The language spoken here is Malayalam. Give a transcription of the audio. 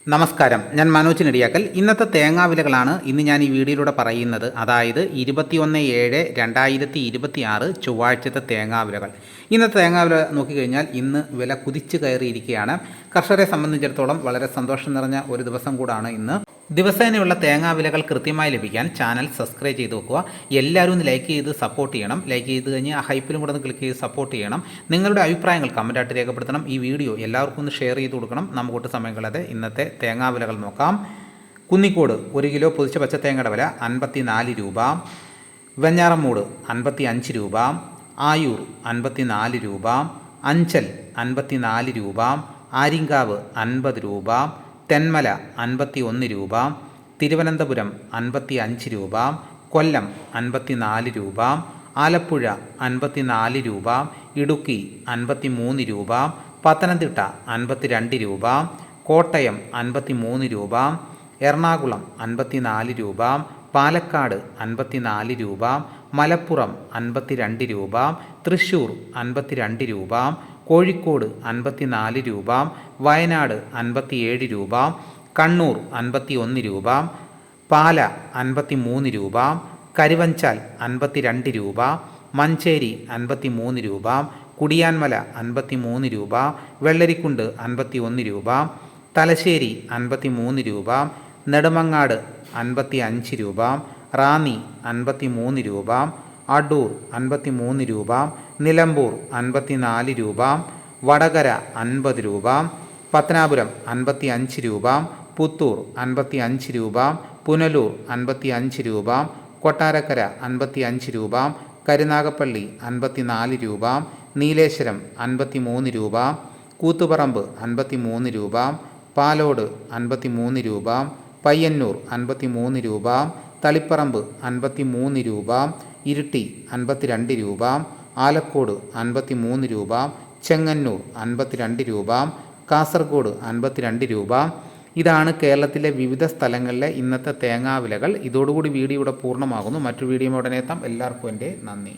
നമസ്കാരം, ഞാൻ മനോജ് നെടിയാക്കൽ. ഇന്നത്തെ തേങ്ങാവിലകളാണ് ഇന്ന് ഞാൻ ഈ വീഡിയോയിലൂടെ പറയുന്നത്. അതായത് 21/7/2026 ചൊവ്വാഴ്ചത്തെ തേങ്ങാവിലകൾ. ഇന്നത്തെ തേങ്ങാവില നോക്കിക്കഴിഞ്ഞാൽ ഇന്ന് വില കുതിച്ച് കയറിയിരിക്കുകയാണ്. കർഷകരെ സംബന്ധിച്ചിടത്തോളം വളരെ സന്തോഷം നിറഞ്ഞ ഒരു ദിവസം കൂടാണ് ഇന്ന്. ദിവസേനയുള്ള തേങ്ങാവിലകൾ കൃത്യമായി ലഭിക്കാൻ ചാനൽ സബ്സ്ക്രൈബ് ചെയ്ത് വെക്കുക. എല്ലാവരും ഒന്ന് ലൈക്ക് ചെയ്ത് സപ്പോർട്ട് ചെയ്യണം. ലൈക്ക് ചെയ്ത് കഴിഞ്ഞ് ആ ഹൈപ്പിലും കൂടെ ഒന്ന് ക്ലിക്ക് ചെയ്ത് സപ്പോർട്ട് ചെയ്യണം. നിങ്ങളുടെ അഭിപ്രായങ്ങൾ കമൻറ്റായിട്ട് രേഖപ്പെടുത്തണം. ഈ വീഡിയോ എല്ലാവർക്കും ഒന്ന് ഷെയർ ചെയ്ത് കൊടുക്കണം. നമുക്കൊട്ട് സമയം കളയാതെ ഇന്നത്തെ തേങ്ങാവിലകൾ നോക്കാം. കുന്നിക്കോട് 1 കിലോ പൊതിച്ച പച്ചത്തേങ്ങയുടെ വില 54 രൂപ. വെഞ്ഞാറമ്മൂട് 55 രൂപ. ആയൂർ 54 രൂപ. അഞ്ചൽ 54 രൂപ. ആര്യങ്കാവ് 50 രൂപ. തെന്മല 51 രൂപ. തിരുവനന്തപുരം 55 രൂപ. കൊല്ലം 54 രൂപ. ആലപ്പുഴ 54 രൂപ. ഇടുക്കി 53 രൂപ. പത്തനംതിട്ട 52 രൂപ. കോട്ടയം 53 രൂപ. എറണാകുളം 54 രൂപ. പാലക്കാട് 54 രൂപ. മലപ്പുറം 52 രൂപ. തൃശ്ശൂർ 52 രൂപ. കോഴിക്കോട് 54 രൂപ. വയനാട് 57 രൂപ. കണ്ണൂർ 51 രൂപ. പാല 53 രൂപ. കരുവഞ്ചാൽ 52 രൂപ. മഞ്ചേരി 53 രൂപ. കുടിയാൻമല 53 രൂപ. വെള്ളരിക്കുണ്ട് 51 രൂപ. തലശ്ശേരി 53 രൂപ. നെടുമങ്ങാട് 55 രൂപ. റാന്നി 53 രൂപ. അടൂർ 53 രൂപ. നിലമ്പൂർ 54 രൂപ. വടകര 50 രൂപ. പത്തനാപുരം 55 രൂപ. പുത്തൂർ 55 രൂപ. പുനലൂർ 55 രൂപ. കൊട്ടാരക്കര 55 രൂപ. കരുനാഗപ്പള്ളി 54 രൂപ. നീലേശ്വരം 53 രൂപ. കൂത്തുപറമ്പ് 53 രൂപ. പാലോട് 53 രൂപ. പയ്യന്നൂർ 53 രൂപ. തളിപ്പറമ്പ് 53 രൂപ. ഇരിട്ടി 52 രൂപ. ആലക്കോട് 53 രൂപ. ചെങ്ങന്നൂർ 52 രൂപ. കാസർഗോഡ് 52 രൂപ. ഇതാണ് കേരളത്തിലെ വിവിധ സ്ഥലങ്ങളിലെ ഇന്നത്തെ തേങ്ങാവിലകൾ. ഇതോടുകൂടി വീഡിയോ ഇവിടെ പൂർണ്ണമാകുന്നു. മറ്റു വീഡിയോ ഉടനെ എത്താം. എല്ലാവർക്കും എൻ്റെ നന്ദി.